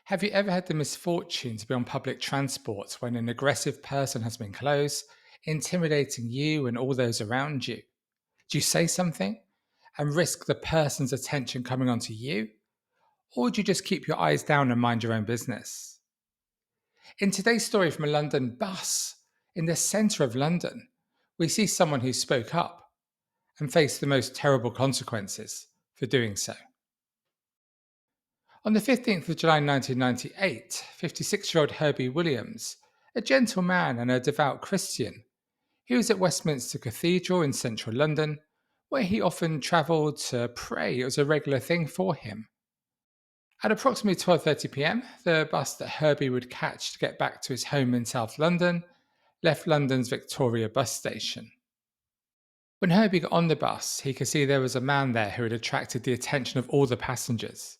Have you ever had the misfortune to be on public transport when an aggressive person has been close, intimidating you and all those around you? Do you say something and risk the person's attention coming onto you? Or do you just keep your eyes down and mind your own business? In today's story from a London bus, in the centre of London, we see someone who spoke up and faced the most terrible consequences for doing so. On the 15th of July 1998, 56-year-old Herbie Williams, a gentle man and a devout Christian, he was at Westminster Cathedral in central London, where he often travelled to pray. It was a regular thing for him. At approximately 12:30 p.m., the bus that Herbie would catch to get back to his home in South London left London's Victoria bus station. When Herbie got on the bus, he could see there was a man there who had attracted the attention of all the passengers.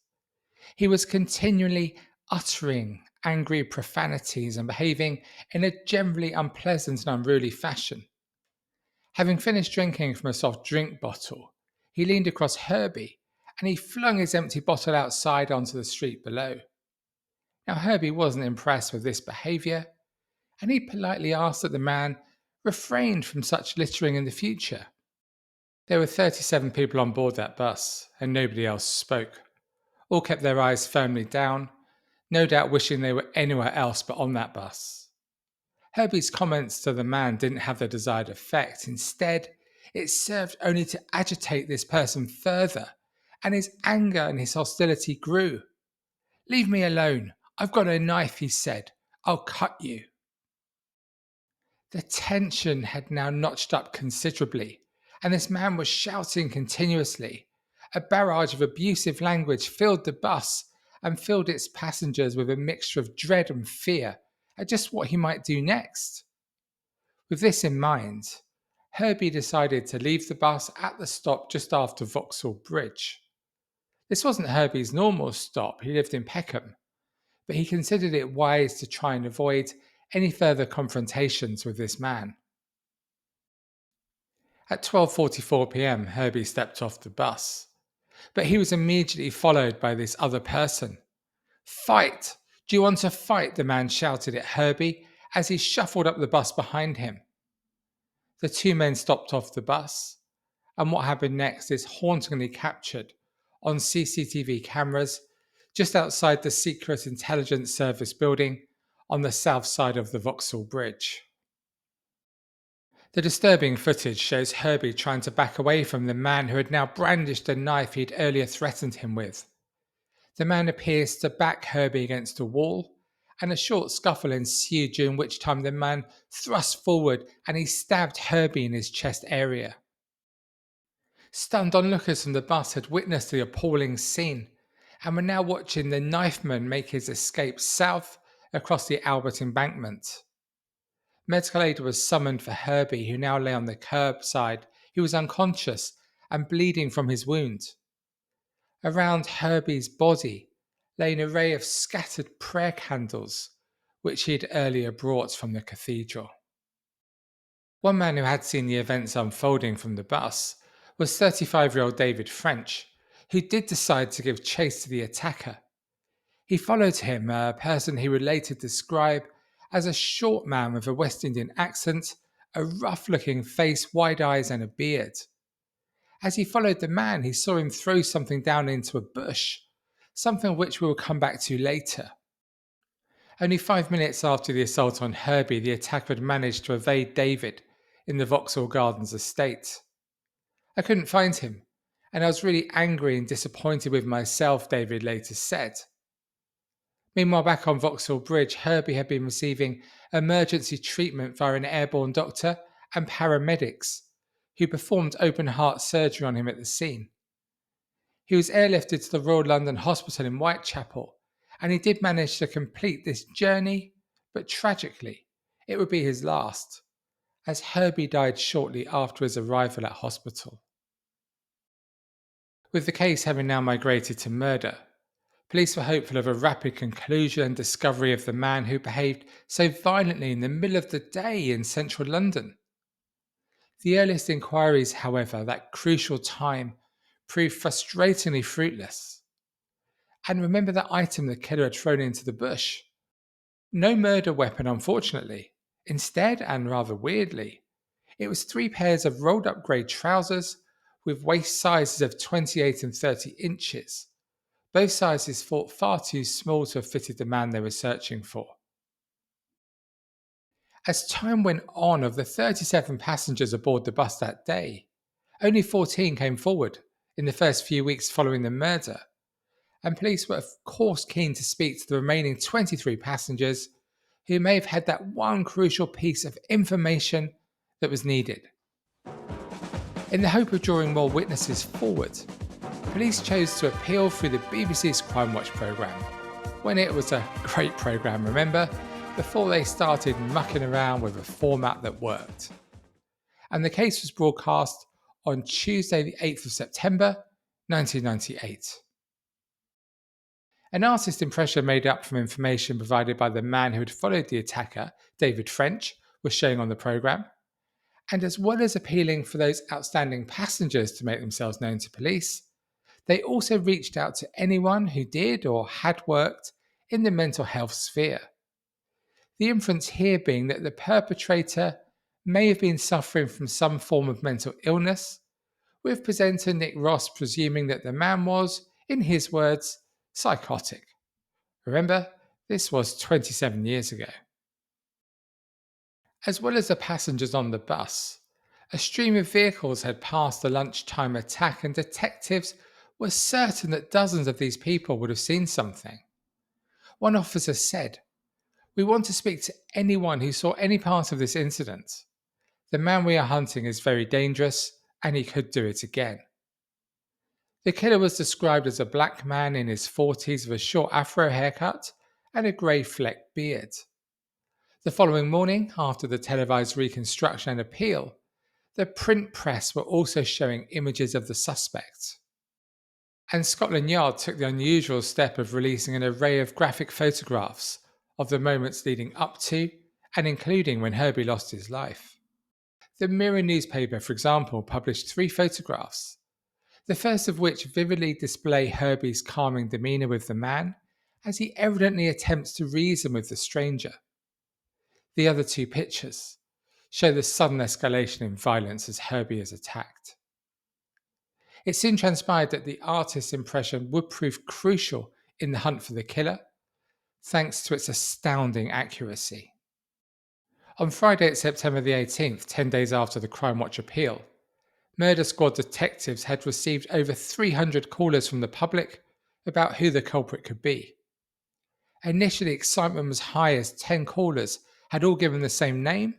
He was continually uttering angry profanities and behaving in a generally unpleasant and unruly fashion. Having finished drinking from a soft drink bottle, he leaned across Herbie and he flung his empty bottle outside onto the street below. Now, Herbie wasn't impressed with this behaviour, and he politely asked that the man refrain from such littering in the future. There were 37 people on board that bus, and nobody else spoke. All kept their eyes firmly down, no doubt wishing they were anywhere else but on that bus. Herbie's comments to the man didn't have the desired effect. Instead, it served only to agitate this person further, and his anger and his hostility grew. "Leave me alone. I've got a knife," he said. "I'll cut you." The tension had now notched up considerably, and this man was shouting continuously. A barrage of abusive language filled the bus and filled its passengers with a mixture of dread and fear at just what he might do next. With this in mind, Herbie decided to leave the bus at the stop just after Vauxhall Bridge. This wasn't Herbie's normal stop, he lived in Peckham, but he considered it wise to try and avoid any further confrontations with this man. At 12:44 p.m., Herbie stepped off the bus, but he was immediately followed by this other person. "Fight! Do you want to fight?" the man shouted at Herbie as he shuffled up the bus behind him. The two men stopped off the bus, and what happened next is hauntingly captured on CCTV cameras just outside the Secret Intelligence Service building on the south side of the Vauxhall Bridge. The disturbing footage shows Herbie trying to back away from the man who had now brandished a knife he'd earlier threatened him with. The man appears to back Herbie against a wall, and a short scuffle ensued, during which time the man thrust forward and he stabbed Herbie in his chest area. Stunned onlookers from the bus had witnessed the appalling scene and were now watching the knifeman make his escape south across the Albert Embankment. Medical aid was summoned for Herbie, who now lay on the curbside. He was unconscious and bleeding from his wound. Around Herbie's body lay an array of scattered prayer candles, which he had earlier brought from the cathedral. One man who had seen the events unfolding from the bus was 35-year-old David French, who did decide to give chase to the attacker. He followed him, a person he would later describe as a short man with a West Indian accent, a rough-looking face, wide eyes, and a beard. As he followed the man, he saw him throw something down into a bush, something which we will come back to later. Only 5 minutes after the assault on Herbie, the attacker had managed to evade David in the Vauxhall Gardens estate. "I couldn't find him, and I was really angry and disappointed with myself," David later said. Meanwhile, back on Vauxhall Bridge, Herbie had been receiving emergency treatment via an airborne doctor and paramedics, who performed open heart surgery on him at the scene. He was airlifted to the Royal London Hospital in Whitechapel, and he did manage to complete this journey, but tragically, it would be his last, as Herbie died shortly after his arrival at hospital. With the case having now migrated to murder, police were hopeful of a rapid conclusion and discovery of the man who behaved so violently in the middle of the day in central London. The earliest inquiries, however, that crucial time, proved frustratingly fruitless. And remember that item the killer had thrown into the bush? No murder weapon, unfortunately. Instead, and rather weirdly, it was three pairs of rolled up grey trousers with waist sizes of 28 and 30 inches. Both sizes thought far too small to have fitted the man they were searching for. As time went on, of the 37 passengers aboard the bus that day, only 14 came forward in the first few weeks following the murder, and police were of course keen to speak to the remaining 23 passengers who may have had that one crucial piece of information that was needed. In the hope of drawing more witnesses forward, police chose to appeal through the BBC's Crime Watch programme, when it was a great programme, remember, before they started mucking around with a format that worked. And the case was broadcast on Tuesday, the 8th of September, 1998. An artist impression made up from information provided by the man who had followed the attacker, David French, was showing on the programme. And as well as appealing for those outstanding passengers to make themselves known to police, they also reached out to anyone who did or had worked in the mental health sphere. The inference here being that the perpetrator may have been suffering from some form of mental illness, with presenter Nick Ross presuming that the man was, in his words, psychotic. Remember, this was 27 years ago. As well as the passengers on the bus, a stream of vehicles had passed the lunchtime attack, and detectives were certain that dozens of these people would have seen something. One officer said, "We want to speak to anyone who saw any part of this incident. The man we are hunting is very dangerous, and he could do it again." The killer was described as a black man in his 40s with a short afro haircut and a grey flecked beard. The following morning, after the televised reconstruction and appeal, the print press were also showing images of the suspect. And Scotland Yard took the unusual step of releasing an array of graphic photographs of the moments leading up to and including when Herbie lost his life. The Mirror newspaper, for example, published 3 photographs, the first of which vividly display Herbie's calming demeanour with the man as he evidently attempts to reason with the stranger. The other 2 pictures show the sudden escalation in violence as Herbie is attacked. It soon transpired that the artist's impression would prove crucial in the hunt for the killer, thanks to its astounding accuracy. On Friday, September the 18th, 10 days after the Crime Watch appeal, Murder Squad detectives had received over 300 callers from the public about who the culprit could be. Initially, excitement was high as 10 callers had all given the same name,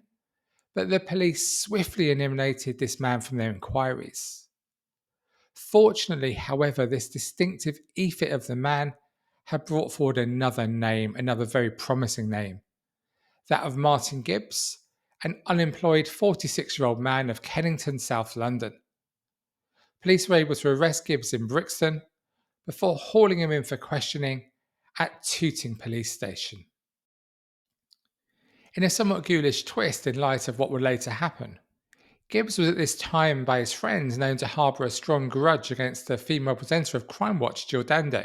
but the police swiftly eliminated this man from their inquiries. Fortunately, however, this distinctive effort of the man had brought forward another name, another very promising name, that of Martin Gibbs, an unemployed 46-year-old man of Kennington, South London. Police were able to arrest Gibbs in Brixton before hauling him in for questioning at Tooting Police Station. In a somewhat ghoulish twist in light of what would later happen, Gibbs was at this time by his friends known to harbour a strong grudge against the female presenter of Crime Watch, Jill Dando,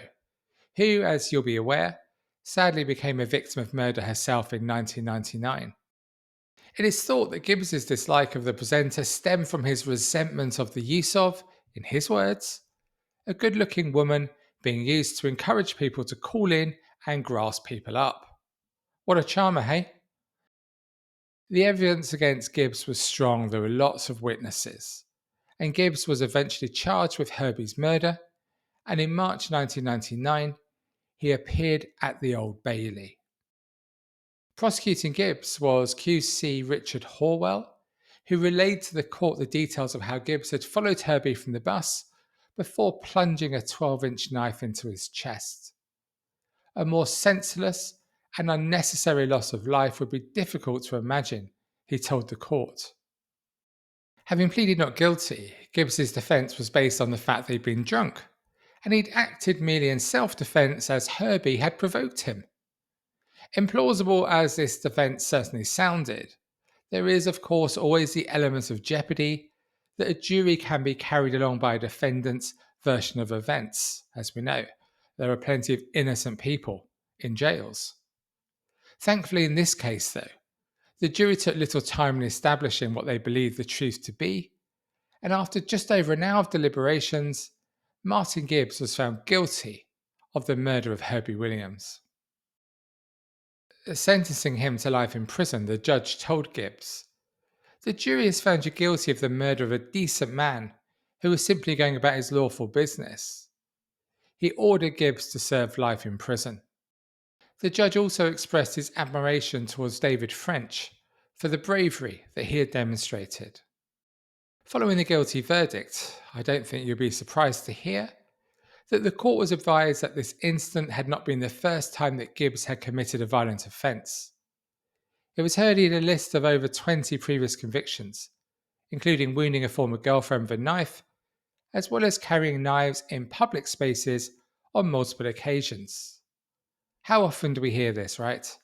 who, as you'll be aware, sadly became a victim of murder herself in 1999. It is thought that Gibbs's dislike of the presenter stemmed from his resentment of the use of, in his words, a good-looking woman being used to encourage people to call in and grass people up. What a charmer, hey? The evidence against Gibbs was strong. There were lots of witnesses, and Gibbs was eventually charged with Herbie's murder, and in March 1999, he appeared at the Old Bailey. Prosecuting Gibbs was QC Richard Horwell, who relayed to the court the details of how Gibbs had followed Herbie from the bus before plunging a 12-inch knife into his chest. A more senseless and unnecessary loss of life would be difficult to imagine, he told the court. Having pleaded not guilty, Gibbs's defence was based on the fact that he'd been drunk, and he'd acted merely in self-defence as Herbie had provoked him. Implausible as this defence certainly sounded, there is of course always the element of jeopardy that a jury can be carried along by a defendant's version of events, as we know. there are plenty of innocent people in jails. Thankfully, in this case, though, the jury took little time in establishing what they believed the truth to be, and after just over an hour of deliberations, Martin Gibbs was found guilty of the murder of Herbie Williams. Sentencing him to life in prison, the judge told Gibbs, "The jury has found you guilty of the murder of a decent man who was simply going about his lawful business." He ordered Gibbs to serve life in prison. The judge also expressed his admiration towards David French for the bravery that he had demonstrated. Following the guilty verdict, I don't think you'll be surprised to hear that the court was advised that this incident had not been the first time that Gibbs had committed a violent offence. It was heard he had a list of over 20 previous convictions, including wounding a former girlfriend with a knife, as well as carrying knives in public spaces on multiple occasions. How often do we hear this, right?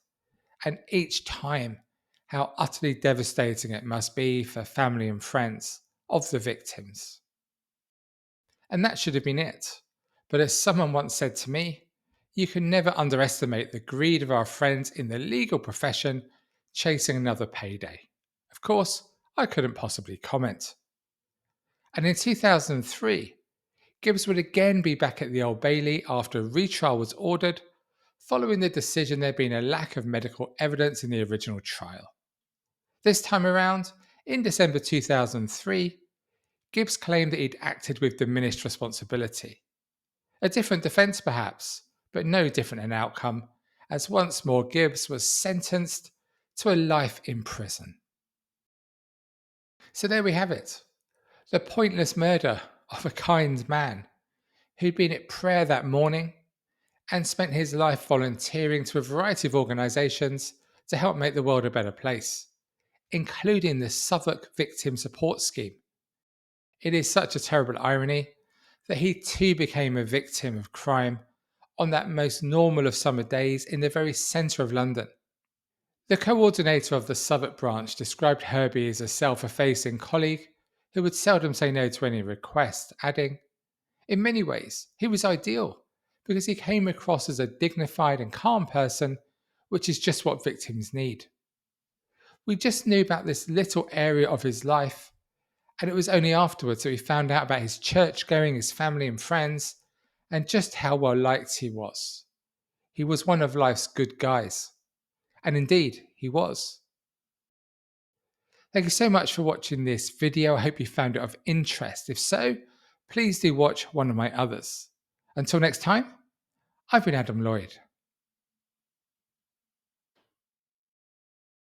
And each time, how utterly devastating it must be for family and friends of the victims. And that should have been it. But as someone once said to me, you can never underestimate the greed of our friends in the legal profession chasing another payday. Of course, I couldn't possibly comment. And in 2003, Gibbs would again be back at the Old Bailey after a retrial was ordered, following the decision there being a lack of medical evidence in the original trial. This time around, in December 2003, Gibbs claimed that he'd acted with diminished responsibility. A different defence perhaps, but no different an outcome, as once more Gibbs was sentenced to a life in prison. So there we have it, the pointless murder of a kind man who'd been at prayer that morning and spent his life volunteering to a variety of organisations to help make the world a better place, including the Southwark Victim Support Scheme. It is such a terrible irony that he too became a victim of crime on that most normal of summer days in the very centre of London. The coordinator of the Southwark branch described Herbie as a self-effacing colleague who would seldom say no to any request, adding, "In many ways, he was ideal because he came across as a dignified and calm person, which is just what victims need." We just knew about this little area of his life, and it was only afterwards that we found out about his church going, his family and friends, and just how well liked he was. He was one of life's good guys. And indeed, he was. Thank you so much for watching this video. I hope you found it of interest. If so, please do watch one of my others. Until next time, I've been Adam Lloyd.